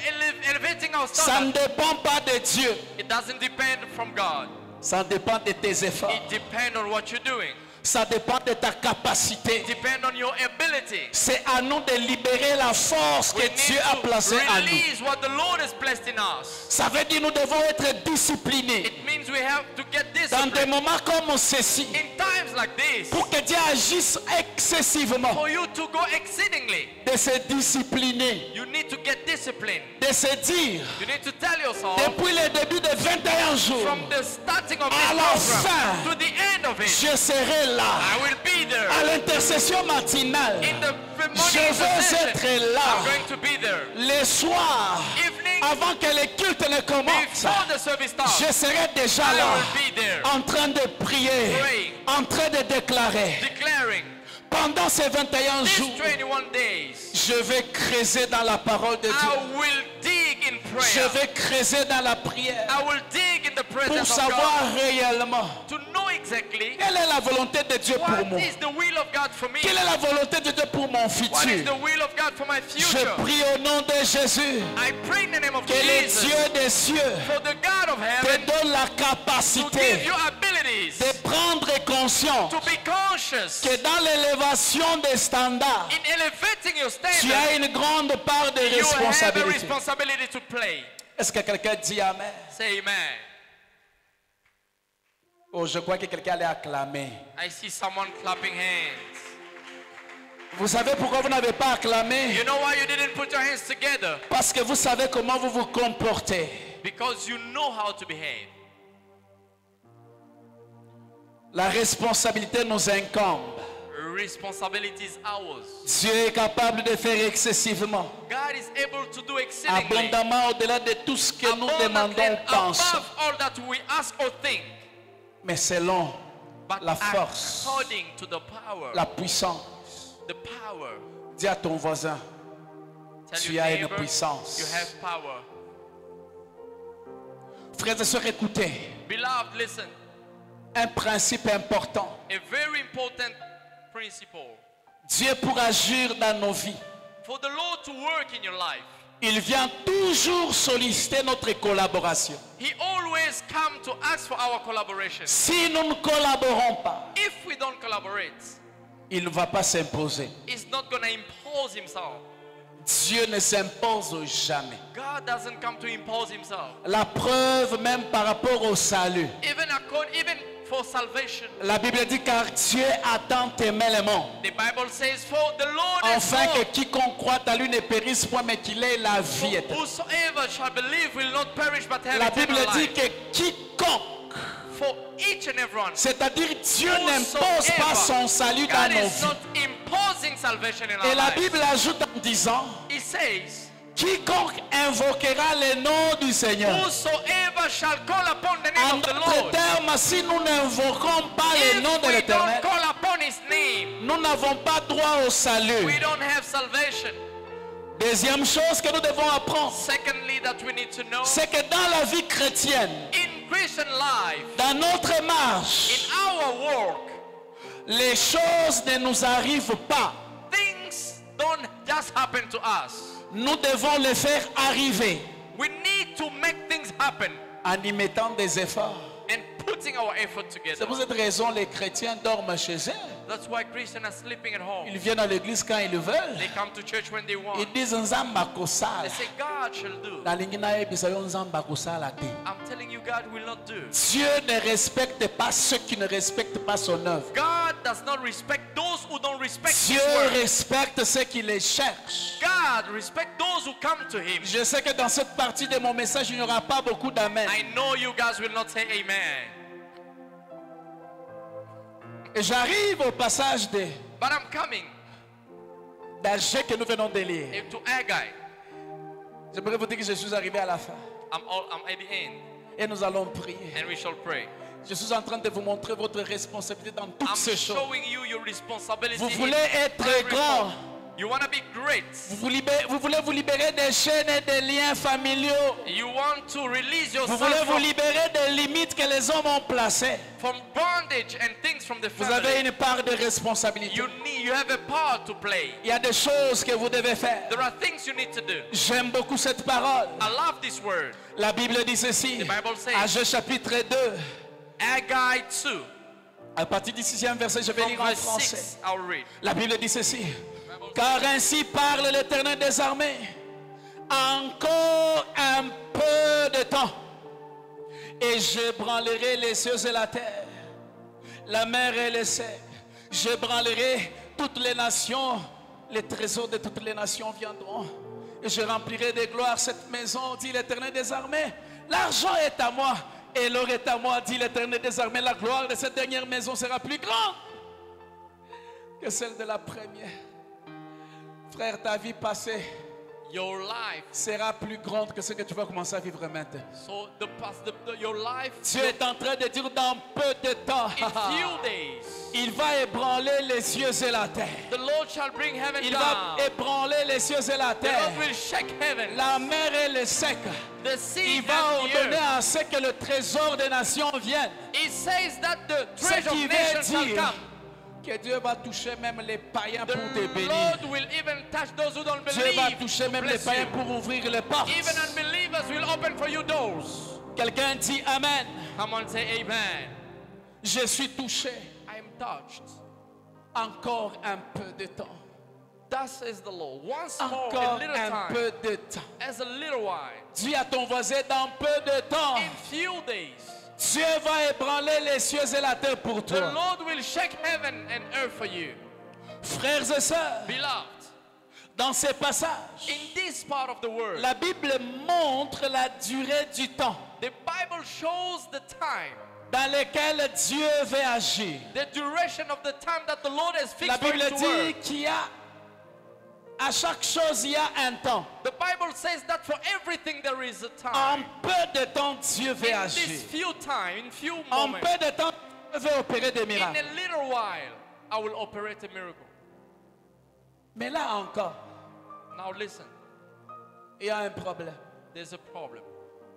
elevating our ça ne standard. dépend pas de Dieu. It doesn't depend from God. Ça dépend de tes efforts. It depends on what you're doing. Ça dépend de ta capacité. Depend on your ability. C'est à nous de libérer la force que We need Dieu a placée en nous. to release what the Lord has blessed in us. Ça veut dire que nous devons être disciplinés. It means we have to get Dans des disciplined. moments comme ceci, In times like this, pour que Dieu agisse excessivement, for you to go exceedingly, de se discipliner, you need to get disciplined. de se dire, You need to tell yourself, depuis le début de 21 jours, from the starting of à this la program fin, to the end of it, je serai là. I will be there. À l'intercession matinale, In the morning je vais intercession, être là. I'm going to be there. Le soir, Evening, avant que le culte ne commence, before the service starts, je serai déjà I là, will be there, en train de prier, praying, en train de déclarer. declaring, Pendant ces 21 these jours, 21 days, je vais creuser dans la parole de Dieu. I will dig in Je prayer. vais creuser dans la prière I will dig in the pour presence of savoir God réellement to know exactly quelle est la volonté de Dieu pour what moi. is the will of God for me. Quelle est la volonté de Dieu pour mon What is futur. the will of God for my Je future. prie au nom de Jésus I pray in the name of que le Jesus Dieu des cieux for the God of te heaven donne la to give capacité you abilities de prendre conscience to be conscious que dans l'élévation des standards, in elevating your tu standard. as une grande part de You have a responsabilité. responsibility to play. Est-ce que quelqu'un dit Amen? Say amen. Oh, je crois que quelqu'un allait acclamer. I see someone clapping hands. Vous savez pourquoi vous n'avez pas acclamé? You know why you didn't put your hands together? Parce que vous savez comment vous vous comportez. Because you know how to behave. La responsabilité nous incombe. Responsibility is ours. Dieu est capable de faire excessivement, God is able to do exceedingly, abondamment au-delà de tout ce que nous abundantly, demandons ou pensons. above all that we ask or think, Mais selon but la force, according to the power. la puissance. The power. Dis à ton voisin, Tell tu your as une neighbor, puissance. you have power. Frères et sœurs, écoutez, Beloved, listen. un principe important. A very important principle. Dieu pour agir dans nos vies, For the Lord to work in your life, il vient toujours solliciter notre collaboration. He always comes to ask for our collaboration. Si nous ne collaborons pas, If we don't collaborate, il ne va pas s'imposer. He's not going to impose Himself. Dieu ne s'impose jamais. God doesn't come to impose Himself. La preuve même par rapport au salut. Even for salvation. La Bible dit car Dieu a tant aimé le monde, The Bible says, for the Lord is afin que God. quiconque croit à lui ne périsse point, mais qu'il ait la vie éternelle. Whosoever shall believe will not perish but have La Bible eternal dit life. que quiconque, For each and everyone. c'est-à-dire Dieu n'impose pas son salut dans God nos is vies. not imposing salvation in Et our la lives. Bible ajoute en disant, He says, quiconque invoquera le nom du Seigneur. whosoever shall call upon the En name of the d'autres Lord. termes, si nous n'invoquons pas le nom If de we l'Éternel, don't call upon His name, nous n'avons pas droit au salut. we don't have salvation. Deuxième chose que nous devons apprendre, Secondly, that we need to know, c'est que dans la vie chrétienne, in Christian life, dans notre in marche, our work, les choses ne nous arrivent pas. things don't just happen to us. Nous devons les faire arriver We need to make things happen en y mettant des efforts. and putting our effort C'est together. pour cette raison que les chrétiens dorment chez eux. That's why Christians are sleeping at home. Ils viennent à l'église quand ils veulent. They come to church when they want. Ils disent Nzamba They kosala. say, God shall do. Nalingi nayebisa yo Nzamba kosala te. I'm telling you, God will not do. Dieu ne respecte pas ceux qui ne respectent pas son œuvre. God does not respect those who don't respect His Dieu word. respecte ceux qui les cherchent. God respect those who come to Him. Je sais que dans cette partie de mon message, il n'y aura pas beaucoup d'amen. I know you guys will not say amen. Et j'arrive au passage But I'm coming d'Agé que nous venons de lire. to Haggai. J'aimerais vous dire que je suis arrivé à la fin. I'm at the end, Et nous allons prier. and we shall pray. Je suis en train de vous montrer votre responsabilité dans toutes I'm ces choses. showing you your responsibility. Vous in voulez être every grand. form. You want to be great. Vous voulez vous libérer des chaînes et des liens familiaux. You want to release Vous yourself voulez vous from, libérer des limites que les hommes ont placées. from bondage and things from the Vous avez family. une part de responsabilité. You have a part to play. Il y a des choses que vous devez faire. There are things you need to do. J'aime beaucoup cette parole. I love this word. La Bible dit ceci. The Bible says- Agé chapitre 2. Haggai 2. À partir du 6e verset, je vais From lire en verse français. 6, I'll read. La Bible dit ceci. Car ainsi parle l'Éternel des armées. Encore un peu de temps. Et je branlerai les cieux et la terre, la mer et les cerfs. Je branlerai toutes les nations. Les trésors de toutes les nations viendront. Et je remplirai de gloire cette maison, dit l'Éternel des armées. L'argent est à moi et l'or est à moi, dit l'Éternel des armées. La gloire de cette dernière maison sera plus grande que celle de la première. Frère, ta vie passée Your life, sera plus grande que ce que tu vas commencer à vivre maintenant. so your life, Dieu est en train de dire dans peu de temps, in few days, il va ébranler les cieux et la terre. the Lord shall bring heaven Il down. va ébranler les cieux et la The terre. Lord will shake heaven. La mer et le sec. The sea Il va and the ordonner earth. à ce que le trésor des nations vienne. It says that the Ce treasure qui of veut nations shall dire come. que Dieu va toucher même les païens The pour te bénir. Lord will even touch those who don't Dieu va believe. toucher to même les bless païens you. pour ouvrir les portes. Even unbelievers will open for you doors. Quelqu'un dit Amen. Come on, say amen. Je suis touché. I am touched. Encore un peu de temps. Thus says the Lord. Once more, a Encore little un time. peu de temps. As a little while. Dis à ton voisin dans peu de temps. In few days. Dieu va ébranler les cieux et la terre pour The toi. Lord will shake heaven and earth for you. Frères et sœurs, Beloved, dans ces passages, in this part of the world, la Bible montre la durée du temps the Bible shows the time, dans lequel Dieu veut agir. the duration of the time that the Lord has La fixed for Bible him to dit work. qu'il y a, à chaque chose, il y a un temps. The Bible says that for everything there is a En time. peu de temps, Dieu veut In agir. this few time, in few En moments, peu de temps, Dieu veut opérer des in miracles. a little while, I will operate a miracle. Mais là encore, Now listen, il y a un problème. there's a problem.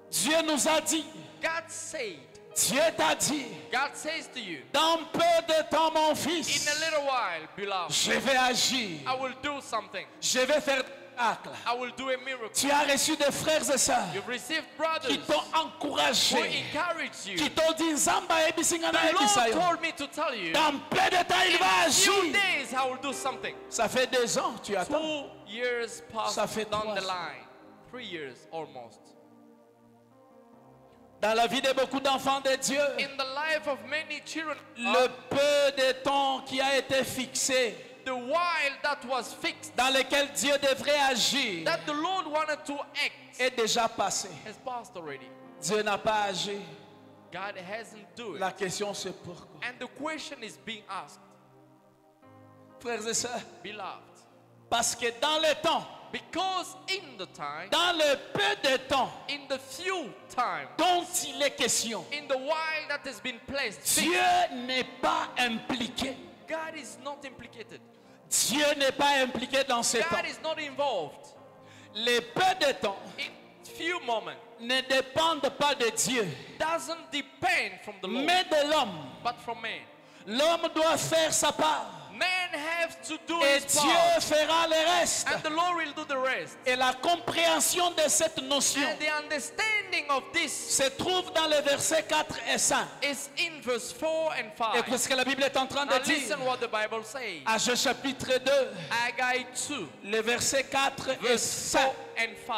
Dieu nous a dit, God said, Dieu t'a dit, God says to you, dans peu de temps, mon in fils, a little while, beloved, je vais agir. I will do something. Je vais faire des miracles. I will do a miracle. Tu as reçu des frères et sœurs You've received qui brothers t'ont who encouragé, encourage you. qui t'ont dit Nzamba ebisingana The Lord ebisayo. told me to tell you, Dans peu de temps, il va in a few agir. days I will do something. Ça fait 2 ans, tu attends. 2 years passed Ça fait down 3 the ans. line. 3 years almost. Dans la vie de beaucoup d'enfants de Dieu, In the life of many children, le peu de temps qui a été fixé, the while that was fixed, dans lequel Dieu devrait agir, that the Lord wanted to act, est déjà passé. has passed already. Dieu n'a pas agi. God hasn't done it. La question c'est pourquoi. And the question is being asked, Frères et sœurs, beloved, parce que dans le temps, because in the time, dans le peu de temps in the few time, dont il est question, in the while that has been placed, Dieu n'est pas impliqué. God is not implicated. Dieu n'est pas impliqué dans ce temps. God is not involved. Les peu de temps In few moments, ne dépendent pas de Dieu, doesn't depend from the Lord, mais de l'homme. but from man. L'homme doit faire sa part Man has to do et his Dieu part, fera le reste. and the Lord will do the rest. Et la compréhension de cette notion And the understanding of this se trouve dans les versets 4 et 5. is in verse 4 and 5. Écoute ce que la Bible est en train de Now dire. listen what the Bible says. Ageu chapitre 2, Haggai 2, les versets 4 et verse 5. 4 and 5.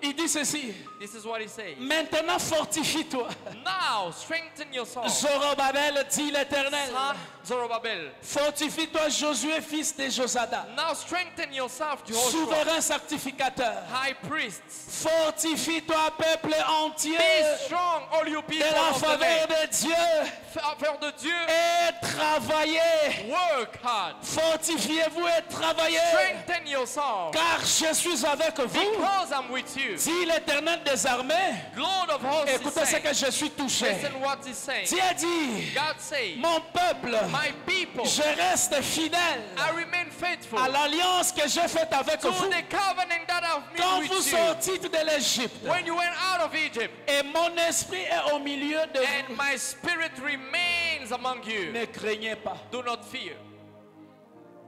Il dit ceci. This is what he says. Maintenant fortifie-toi. Now strengthen yourself. Zorobabel, dit l'Éternel. Son Zerubbabel. Fortifie-toi Josué, fils de Josadak. Now strengthen yourself, Joshua, Souverain sanctificateur. high priests. Fortifie-toi, peuple entier. Be strong, all you De people la of the faveur land. de Dieu. Faveur de Dieu, Et travaillez. work hard. Fortifiez-vous et travaillez. Strengthen yourself. Car je suis avec vous. Because I'm with you. Dit l'Éternel des armées. Lord of hosts is Écoutez ce saying. que je suis touché. Listen what he's saying. Dieu dit, God says, mon peuple, my people, je reste fidèle I remain faithful à l'alliance que j'ai faite avec to vous the covenant that I've quand made vous with you. sortîtes de l'Égypte. When you went out of Egypt, Et mon esprit est au milieu de and vous. my spirit remains among you. Ne craignez pas, Do not fear.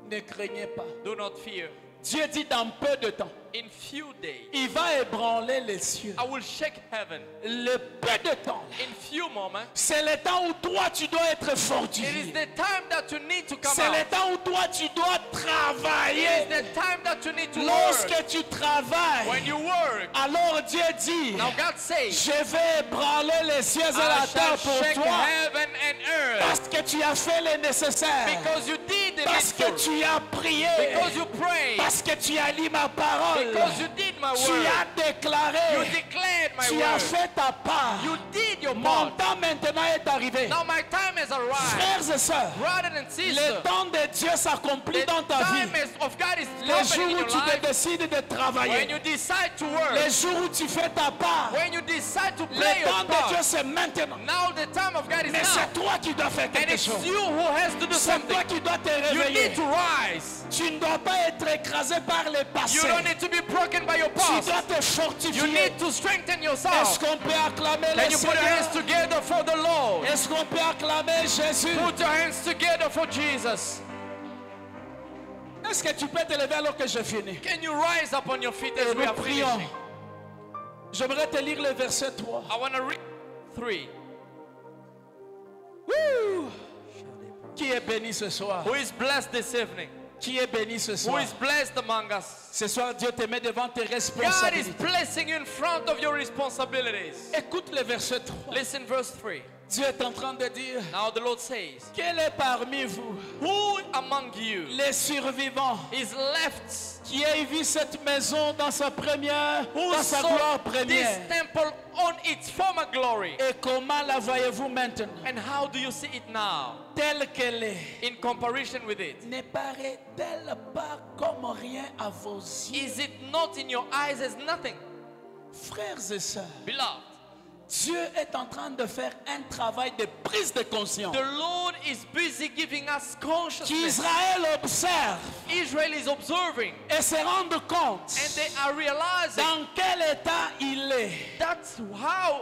ne craignez pas. Do not fear. Dieu dit dans peu de temps, In few days, il va ébranler les cieux. I will shake heaven. Le peu de temps, In few moments, c'est le temps où toi tu dois être it is fortifié. the time that you need to come C'est le out. temps où toi tu dois It is travailler. the time that you need to work. Lorsque tu When travailles, you work, alors Dieu dit, now God says, je vais ébranler les cieux et I la shall terre pour shake toi. heaven and earth. Parce que tu as fait le nécessaire. Because you did the Parce que needful. tu as prié. Because you prayed. Parce que tu as lu ma parole. Because you did my Tu word. as You déclaré. declared my Tu as word. fait ta part. You did your Mon part. temps maintenant est arrivé. Now my time has arrived. Frères et sœurs, Brothers and le sisters, temps de Dieu s'accomplit the dans ta vie. time of God is Les jours happening in où your tu life. décides de When travailler. you decide to work. Les jours où tu fais ta part. When you decide to Le play your temps de Dieu part. c'est maintenant. Now the time of God is Mais now. c'est toi qui dois faire And quelque it's chose. you who has to do C'est something. toi qui dois te You réveiller. need to rise. Tu ne dois pas être écrasé par le passé. You don't need to be broken by your Tu past. dois te You fortifier. need to strengthen Est-ce yourself. qu'on peut acclamer Can le you put your hands Seigneur? together for the Lord? Est-ce qu'on peut acclamer Jésus? Put your hands together for Jesus. Est-ce que tu peux te lever alors que je finis? Can you rise up on your feet Et as we nous are prions. finishing? J'aimerais te lire le verset 3. I want to read 3. Wouh! Qui est béni ce soir? Who is blessed this evening? Qui est béni ce Who soir? is blessed among us? Ce soir, Dieu te met devant tes God is responsabilités. placing you in front of your responsibilities. Écoute le verset 3. Listen, verse 3. Dieu est en train de dire, Now the Lord says, quel est parmi vous who among you les survivants is left qui a vu cette maison dans sa première, who dans sa saw gloire this première? temple on its former glory? Et comment la voyez-vous maintenant? And how do you see it now Telle qu'elle est. in comparison with it? Ne paraît-elle pas comme rien à vos yeux? Is it not in your eyes as nothing? Frères et sœurs, Beloved, Dieu est en train de faire un travail de prise de conscience. the Lord is busy giving us consciousness. Qu'Israël observe Israel is observing et se rende compte and they are realizing dans quel état il est. that's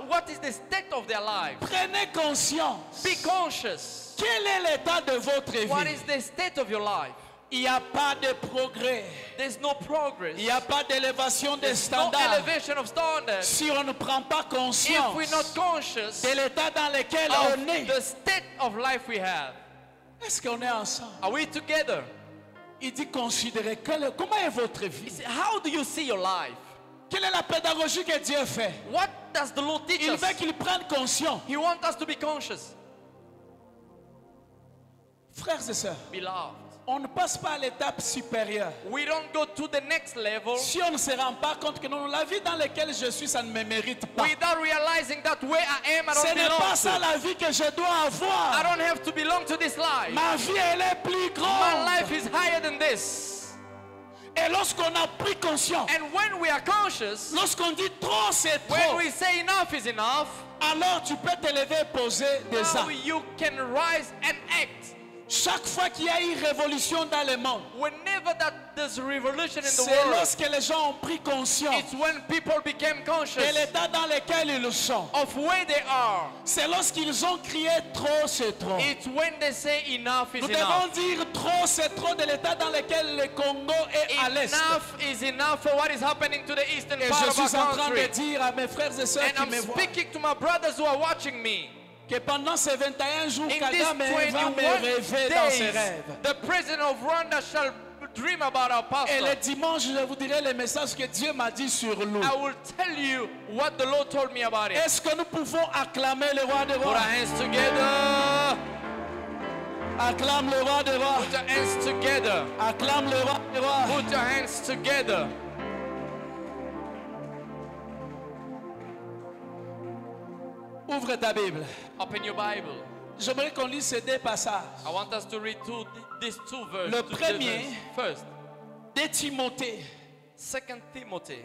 what is the state of their life. Prenez conscience. Be conscious. Quel est l'état de votre What vie? is the state of your life? Il n'y a pas de progrès. There's no progress. Il n'y a pas d'élévation des There's no standards. elevation of standards. Si on ne prend pas If conscience we're not conscious de l'état dans lequel of on est, the state of life we have. est-ce qu'on est ensemble? Are we together? Il dit considérez comment est votre vie. How do you see your life? Quelle est la pédagogie que Dieu fait? What does the Lord teach Il us? veut qu'il prenne conscience. He wants us to be conscious. Frères et sœurs, Beloved, on ne passe pas à l'étape supérieure. we don't go to the next level Si on ne se rend pas compte que non, la vie dans laquelle je suis, ça ne me mérite pas. without realizing that where I am, I Ce don't n'est belong pas ça to. la vie que je dois I avoir. don't have to belong to this life. Ma vie, elle est plus My grande. life is higher than this. Et lorsqu'on a pris conscience, And when we are conscious, lorsqu'on dit trop, c'est when trop, we say enough is enough, alors tu peux te lever et poser des now actes. you can rise and act. Chaque fois qu'il y a eu révolution dans le monde, Whenever that there's revolution in the c'est world, lorsque les gens ont pris conscience it's when people became de conscious l'état dans lequel ils sont. of where they are. C'est lorsqu'ils ont crié trop, c'est trop. It's when they say enough is Nous devons enough. dire trop, c'est trop de l'état dans lequel le Congo est à l'est. Enough is enough for what is happening to the eastern Et part je of suis en our train de country. dire à mes frères et sœurs And qui I'm me voient speaking to my brothers who are watching me. que pendant ces 21 jours, In this Kagame va me 21 rêver dans ses days, rêves. the president of Rwanda shall dream about our Et le pastor. dimanche, je vous dirai les messages que Dieu m'a dit sur nous. I will tell you what the Lord told me about it. Est-ce que nous pouvons acclamer le roi des Put rois? our hands together. Acclame le roi des rois. Put your hands together. Acclame le roi des rois. Put your hands together. Ouvre ta Bible. Open your Bible. J'aimerais qu'on lise ces deux passages. I want us to read these two verses. Le two premier. verses. First, De Timothée, 2 Timothy.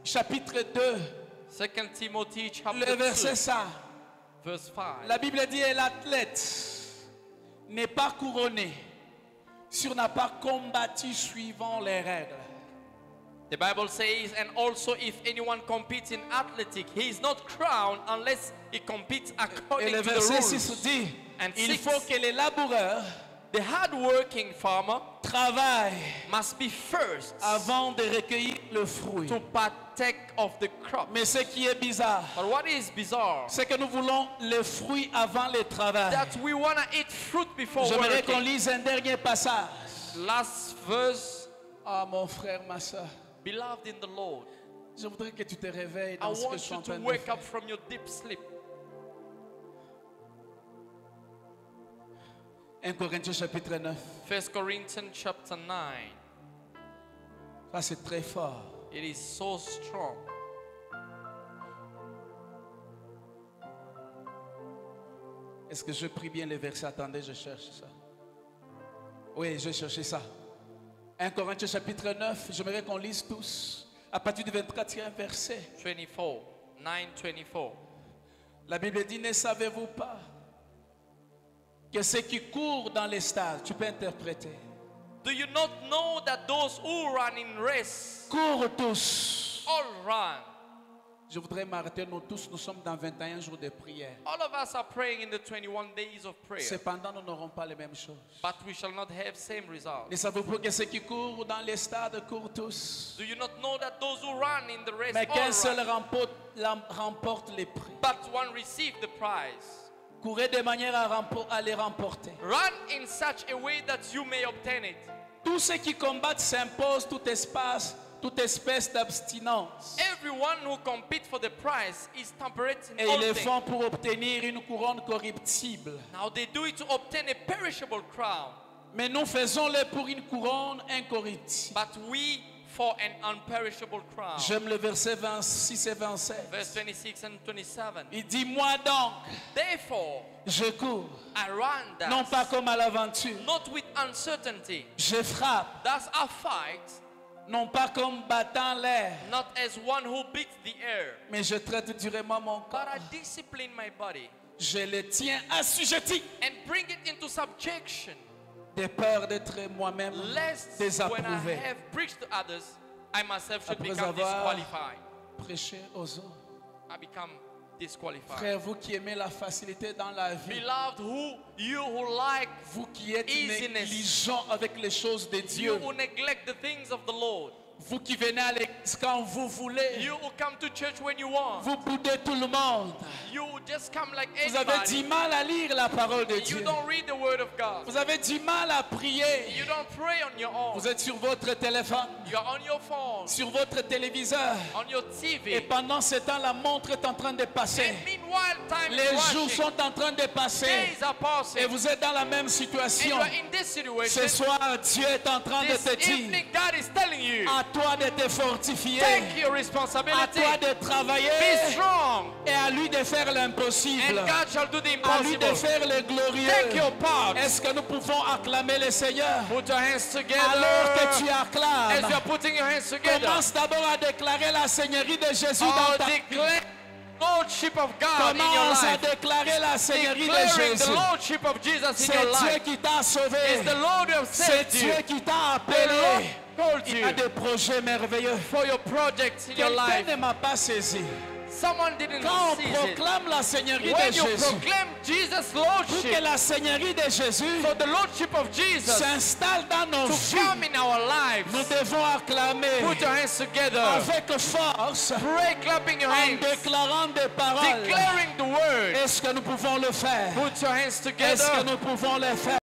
chapitre 2, 2 Timothy chapter le verset 2, 5. verse 5. La Bible dit, et l'athlète n'est pas couronné s'il n'a pas combattu suivant les règles. The Bible says, and also if anyone competes in athletic, he is not crowned unless he competes Et according le to the verset rules. 6 dit, And il 6. faut que les laboureurs The hard-working farmer travaille must be first avant de recueillir le fruit. to partake of the crop. Mais ce qui est bizarre, But what is bizarre, c'est que nous voulons le fruit avant le travail. that we want to eat fruit before J'aimerais qu'on working. lise un dernier passage. Last verse, Ah, mon frère, ma soeur, beloved in the Lord, je voudrais que tu te réveilles I dans ce que want je suis you en to train de wake faire. up from your deep sleep. 1 Corinthiens chapitre 9. 1 Corinthians chapter 9. Ça, c'est très fort. It is so strong. Est-ce que je prie bien les versets? Attendez, je cherche ça. Oui, je cherchais ça. 1 Corinthiens chapitre 9, j'aimerais qu'on lise tous. À partir du 24e verset. 24. 9:24. La Bible dit, ne savez-vous pas que ceux qui courent dans les stades, tu peux interpréter, Do you not know that those who run in race courent tous. all run? Je voudrais m'arrêter, nous tous, nous sommes dans 21 jours de prière. All of us are praying in the 21 days of prayer, Cependant, nous n'aurons pas les mêmes choses. but we shall not have same results. Ne savez-vous pas que ceux qui courent dans les stades courent tous, Do you not know that those who run in the race mais qu'un seul all run, remporte les prix. but one receive the prize? Courez de manière à les remporter. Run in such a way that you may obtain it. Tous ceux qui combattent s'imposent toute espèce d'abstinence. Everyone who competes for the prize is temperate in Et ils all le things. font pour obtenir une couronne corruptible. Now they do it to obtain a perishable crown, Mais nous faisons-le pour une couronne incorruptible. but we for an unperishable crown. J'aime le verset 26 et 27. Verse 26 and 27. Il dit, moi donc, Therefore, je cours, I run thus, non pas comme à l'aventure. not with uncertainty. Je frappe, Thus I fight, non pas comme battant l'air, not as one who beats the air, mais je traite durement mon but corps. I discipline my body Je le tiens assujetti, and bring it into subjection, de peur d'être moi-même lest when I désapprouvé. have preached to others, I myself should Après become avoir disqualified. prêché aux autres. I become disqualified. Frère, vous qui aimez la facilité dans la vie, Beloved, you who like, vous qui êtes easiness. négligents avec les choses de you Dieu, who neglect the things of the Lord, vous qui venez à l'église quand vous voulez, you who come to church when you want, vous boudez tout le monde. you who just come like Vous avez du anybody, mal à lire la parole de you Dieu. don't read the word of God, Vous avez du mal à prier. you don't pray on your own, Vous êtes sur votre téléphone, you're on your phone, sur votre téléviseur. on your Et TV, pendant ce temps, la montre est en train de passer. and meanwhile time Les is jours rushing, sont en train de passer. days are Et passing, vous êtes dans la même and situation. you are in this situation. Ce soir, Dieu est en train de This te dire, evening God is telling you, à toi de te fortifier, take your à responsibility, toi de be travailler strong, et à lui de faire l'impossible, and God shall do the à lui de impossible. faire le Take your glorieux. part. Est-ce que nous pouvons acclamer le Seigneur? Put your hands together. Alors que tu As you acclames, are putting your hands together, commence d'abord à déclarer la Seigneurie de Jésus dans ta vie. declare Lordship of God in your Commence à life. déclarer la Seigneurie de Declaring the Jésus. Lordship of Jesus in C'est your Dieu life. qui t'a sauvé. It's the Lord who has C'est saved you. Dieu qui t'a The Lord appelé. called Il a you des projets merveilleux. for your projects in your Quelqu'un life. ne m'a pas saisi. Someone didn't Quand on seize it. proclame la Seigneurie de When you Jésus, proclaim Jesus' pour que Lordship, la Seigneurie de Jésus for the Lordship of Jesus s'installe dans nos to vies, come in our nous lives, devons acclamer put your hands together. avec force Pray clapping your en hands. déclarant des paroles. Declaring the word. Est-ce que nous pouvons le faire? Put your hands Est-ce que together. nous pouvons le faire?